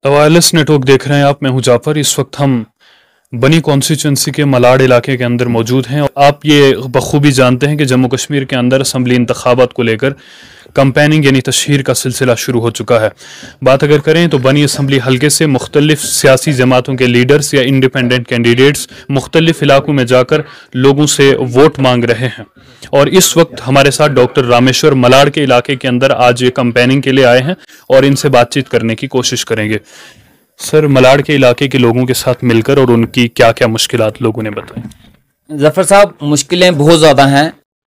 Wireless network देख रहे हैं आप। मैं हूं जाफर। इस वक्त हम बनी कॉन्स्टिट्यूंसी के मलाड इलाके के अंदर मौजूद हैं। आप ये बखूबी जानते हैं कि जम्मू कश्मीर के अंदर असम्बली इंतखाबात को लेकर कंपेनिंग यानी तशहीर का सिलसिला शुरू हो चुका है। बात अगर करें तो बनी असम्बली हल्के से मुख्तलिफ सियासी जमातों के लीडर्स या इंडिपेंडेंट कैंडिडेट्स मुख्तलिफ इलाकों में जाकर लोगों से वोट मांग रहे हैं। और इस वक्त हमारे साथ डॉक्टर रामेश्वर मलाड के इलाके के अंदर आज ये कंपेनिंग के लिए आए हैं और इनसे बातचीत करने की कोशिश करेंगे। सर, मलाड के इलाके के लोगों के साथ मिलकर और उनकी क्या क्या मुश्किलात लोगों ने बताई। जफर साहब, मुश्किलें बहुत ज़्यादा हैं,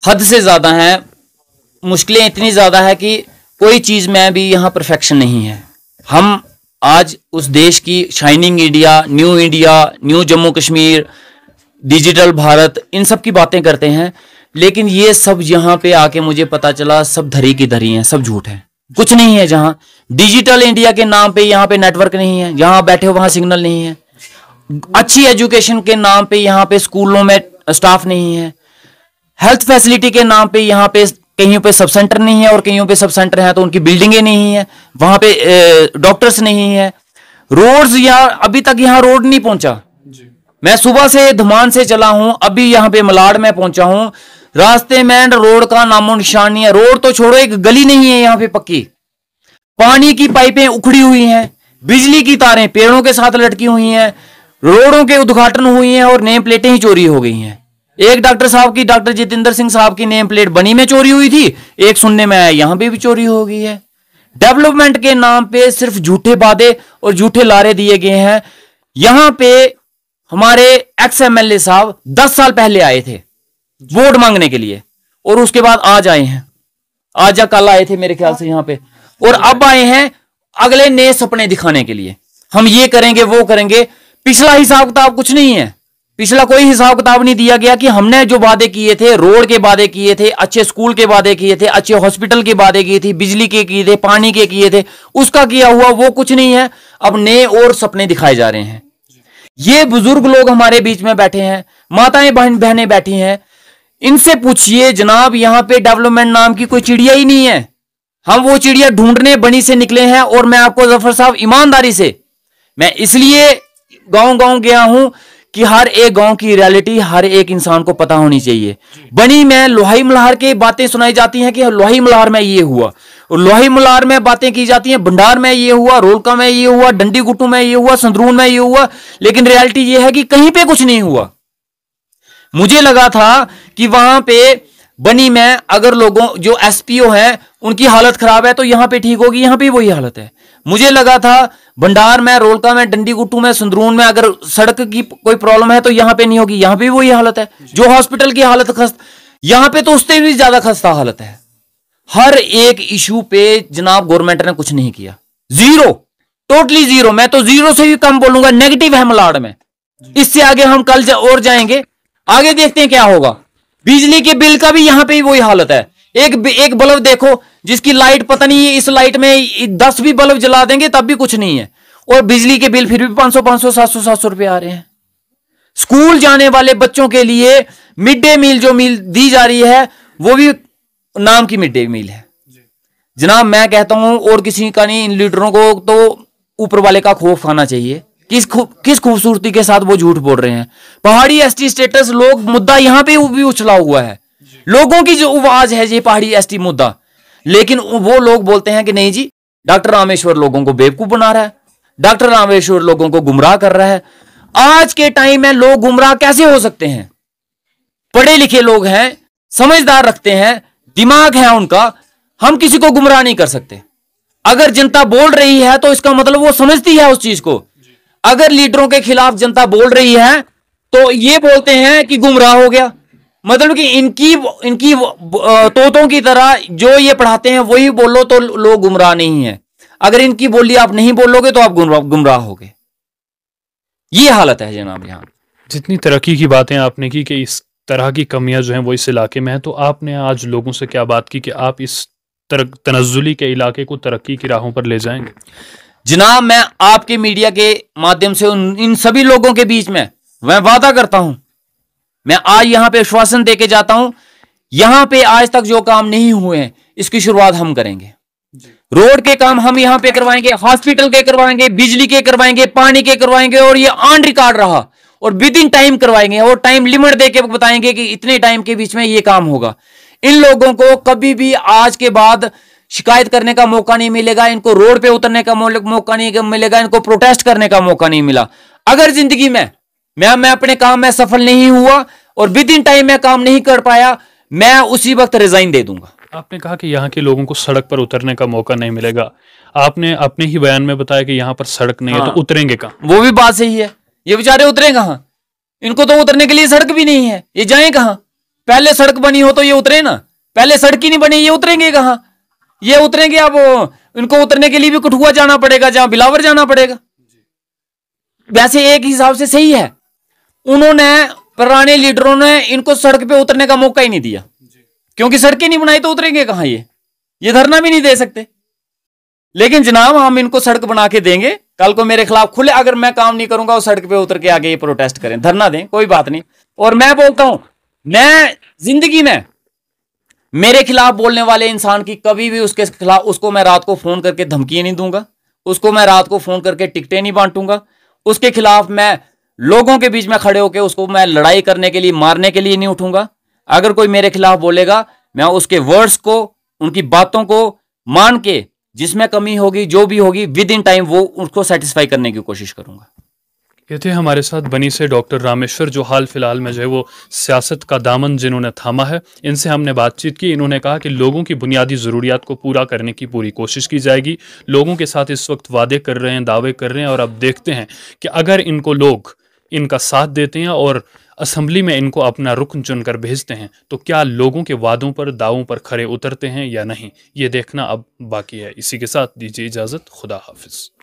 हद से ज़्यादा हैं। मुश्किलें इतनी ज़्यादा है कि कोई चीज़ में भी यहाँ परफेक्शन नहीं है। हम आज उस देश की shining India, new Jammu Kashmir, digital Bharat, इन सब की बातें करते हैं, लेकिन ये सब यहाँ पे आके मुझे पता चला सब धरी की धरी हैं, सब झूठ है, कुछ नहीं है। जहाँ डिजिटल इंडिया के नाम पे यहाँ पे नेटवर्क नहीं है, जहाँ बैठे हो वहाँ सिग्नल नहीं है। अच्छी एजुकेशन के नाम पे यहाँ पे स्कूलों में स्टाफ नहीं है। हेल्थ फैसिलिटी के नाम पे यहाँ पे कहीं पे सब सेंटर नहीं है और कहीं पे सब सेंटर है तो उनकी बिल्डिंगें नहीं है, वहां पे डॉक्टर्स नहीं है। रोड्स, या अभी तक यहाँ रोड नहीं पहुंचा। मैं सुबह से धमान से चला हूं, अभी यहाँ पे मलाड में पहुंचा हूं, रास्ते में रोड का नामो निशान नहीं है। रोड तो छोड़ो, एक गली नहीं है यहाँ पे पक्की। पानी की पाइपें उखड़ी हुई हैं, बिजली की तारें पेड़ों के साथ लटकी हुई हैं, रोडों के उद्घाटन हुई हैं और नेम प्लेटें ही चोरी हो गई हैं। एक डॉक्टर साहब की, डॉक्टर जितेंद्र सिंह साहब की नेम प्लेट बनी में चोरी हुई थी, एक सुनने में आया यहां पे भी चोरी हो गई है। डेवलपमेंट के नाम पे सिर्फ झूठे वादे और झूठे लारे दिए गए हैं। यहां पे हमारे एक्स एमएलए साहब 10 साल पहले आए थे वोट मांगने के लिए और उसके बाद आज आए हैं, आज या कल आए थे मेरे ख्याल से यहां पे, और अब आए हैं अगले नए सपने दिखाने के लिए। हम ये करेंगे, वो करेंगे। पिछला हिसाब किताब कुछ नहीं है, पिछला कोई हिसाब किताब नहीं दिया गया कि हमने जो वादे किए थे, रोड के वादे किए थे, अच्छे स्कूल के वादे किए थे, अच्छे हॉस्पिटल के वादे किए थे, बिजली के किए थे, पानी के किए थे, उसका किया हुआ वो कुछ नहीं है। अब नए और सपने दिखाए जा रहे हैं। ये बुजुर्ग लोग हमारे बीच में बैठे हैं, माताएं बहनें बैठी हैं, इनसे पूछिए जनाब, यहां पे डेवलपमेंट नाम की कोई चिड़िया ही नहीं है। हम वो चिड़िया ढूंढने बनी से निकले हैं। और मैं आपको जफर साहब ईमानदारी से, मैं इसलिए गांव गया हूं कि हर एक गांव की रियलिटी हर एक इंसान को पता होनी चाहिए। बनी में लोहाई मल्हार की बातें सुनाई जाती हैं कि लोहाई मल्हार में ये हुआ, और लोहाई मल्हार में बातें की जाती हैं भंडार में ये हुआ, रोलका में ये हुआ, डंडी गुट्टू में ये हुआ, संदरून में ये हुआ, लेकिन रियलिटी ये है कि कहीं पे कुछ नहीं हुआ। मुझे लगा था कि वहां पे बनी में अगर लोगों जो एसपीओ हैं उनकी हालत खराब है तो यहां पे ठीक होगी, यहां पे वही हालत है। मुझे लगा था भंडार में, रोलका में, डंडी गुट्टू में, संदरून में अगर सड़क की कोई प्रॉब्लम है तो यहां पे नहीं होगी, यहां पे वही हालत है। जो हॉस्पिटल की हालत खस्त, यहां पे तो उससे भी ज्यादा खस्ता हालत है। हर एक इशू पे जनाब गवर्नमेंट ने कुछ नहीं किया, जीरो, टोटली जीरो। मैं तो जीरो से भी कम बोलूंगा, नेगेटिव है मलाड में। इससे आगे हम कल और जाएंगे, आगे देखते हैं क्या होगा। बिजली के बिल का भी यहां पे वही हालत है। एक बल्ब देखो जिसकी लाइट पता नहीं है, इस लाइट में 10 भी बल्ब जला देंगे तब भी कुछ नहीं है, और बिजली के बिल फिर भी 500 700 रुपए आ रहे हैं। स्कूल जाने वाले बच्चों के लिए मिड डे मील जो मील दी जा रही है वो भी नाम की मिड डे मील है। जनाब मैं कहता हूं, और किसी का नहीं, इन लीडरों को तो ऊपर वाले का खौफ खाना चाहिए। किस खूबसूरती के साथ वो झूठ बोल रहे हैं। पहाड़ी एसटी स्टेटस लोग मुद्दा यहां पे भी उछला हुआ है, लोगों की जो आवाज है ये पहाड़ी एसटी मुद्दा, लेकिन वो लोग बोलते हैं कि नहीं जी, डॉक्टर रामेश्वर लोगों को बेवकूफ बना रहा है, डॉक्टर रामेश्वर लोगों को गुमराह कर रहा है। आज के टाइम में लोग गुमराह कैसे हो सकते हैं? पढ़े लिखे लोग हैं, समझदार रखते हैं, दिमाग है उनका, हम किसी को गुमराह नहीं कर सकते। अगर जनता बोल रही है तो इसका मतलब वो समझती है उस चीज को। अगर लीडरों के खिलाफ जनता बोल रही है तो ये बोलते हैं कि गुमराह हो गया, मतलब कि इनकी तोतों की तरह जो ये पढ़ाते हैं वही बोलो तो लोग गुमराह नहीं है। अगर इनकी बोली आप नहीं बोलोगे तो आप गुमराह होगे। ये हालत है जनाब यहाँ। जितनी तरक्की की बातें आपने की कि इस तरह की कमियां जो हैं वो इस इलाके में है, तो आपने आज लोगों से क्या बात की कि आप इस तनज़्ज़ुली के इलाके को तरक्की की राहों पर ले जाएंगे? जनाब मैं आपके मीडिया के माध्यम से इन सभी लोगों के बीच में मैं वादा करता हूं, मैं आज यहां पे आश्वासन देके जाता हूं, यहां पे आज तक जो काम नहीं हुए हैं इसकी शुरुआत हम करेंगे। रोड के काम हम यहाँ पे करवाएंगे, हॉस्पिटल के करवाएंगे, बिजली के करवाएंगे, पानी के करवाएंगे, और ये ऑन रिकॉर्ड रहा, और विद इन टाइम करवाएंगे, और टाइम लिमिट देके बताएंगे कि इतने टाइम के बीच में ये काम होगा। इन लोगों को कभी भी आज के बाद शिकायत करने का मौका नहीं मिलेगा, इनको रोड पे उतरने का मौका नहीं मिलेगा, इनको प्रोटेस्ट करने का मौका नहीं मिला। अगर जिंदगी में मैं अपने काम में सफल नहीं हुआ और विद इन टाइम में काम नहीं कर पाया, मैं उसी वक्त रिजाइन दे दूंगा। आपने कहा कि यहाँ के लोगों को सड़क पर उतरने का मौका नहीं मिलेगा। आपने अपने ही बयान में बताया कि यहाँ पर सड़क नहीं है, तो उतरेंगे कहाँ? वो भी बात सही है। ये बेचारे उतरे कहाँ? इनको तो उतरने के लिए सड़क भी नहीं है, ये जाएं कहाँ? पहले सड़क बनी हो तो ये उतरे ना, पहले सड़क ही नहीं बनी, ये उतरेंगे कहाँ? ये उतरेंगे अब इनको उतरने के लिए भी कठुआ जाना पड़ेगा, जहां बिलावर जाना पड़ेगा। वैसे एक हिसाब से सही है, उन्होंने पुराने लीडरों ने इनको सड़क पे उतरने का मौका ही नहीं दिया, क्योंकि सड़कें नहीं बनाई तो उतरेंगे कहां? ये धरना भी नहीं दे सकते। लेकिन जनाब हम इनको सड़क बना के देंगे, कल को मेरे खिलाफ खुले अगर मैं काम नहीं करूंगा वो सड़क पे उतर के आगे ये प्रोटेस्ट करें, धरना दें, कोई बात नहीं। और मैं बोलता हूं, मैं जिंदगी में मेरे खिलाफ बोलने वाले इंसान की कभी भी उसके खिलाफ उसको मैं रात को फोन करके धमकी नहीं दूंगा, उसको मैं रात को फोन करके टिकटें नहीं बांटूंगा, उसके खिलाफ मैं लोगों के बीच में खड़े होकर उसको मैं लड़ाई करने के लिए, मारने के लिए नहीं उठूंगा। अगर कोई मेरे खिलाफ बोलेगा, मैं उसके वर्ड्स को, उनकी बातों को मान के जिसमें कमी होगी, जो भी होगी, विद इन टाइम वो उसको सेटिस्फाई करने की कोशिश करूंगा। ये थे हमारे साथ बनी से डॉक्टर रामेश्वर, जो हाल फिलहाल में जो है वो सियासत का दामन जिन्होंने थामा है। इनसे हमने बातचीत की। इन्होंने कहा कि लोगों की बुनियादी ज़रूरियात को पूरा करने की पूरी कोशिश की जाएगी। लोगों के साथ इस वक्त वादे कर रहे हैं, दावे कर रहे हैं, और अब देखते हैं कि अगर इनको लोग इनका साथ देते हैं और असम्बली में इनको अपना रुकन चुनकर भेजते हैं, तो क्या लोगों के वादों पर, दावों पर खरे उतरते हैं या नहीं, ये देखना अब बाकी है। इसी के साथ दीजिए इजाज़त। खुदा हाफिज़।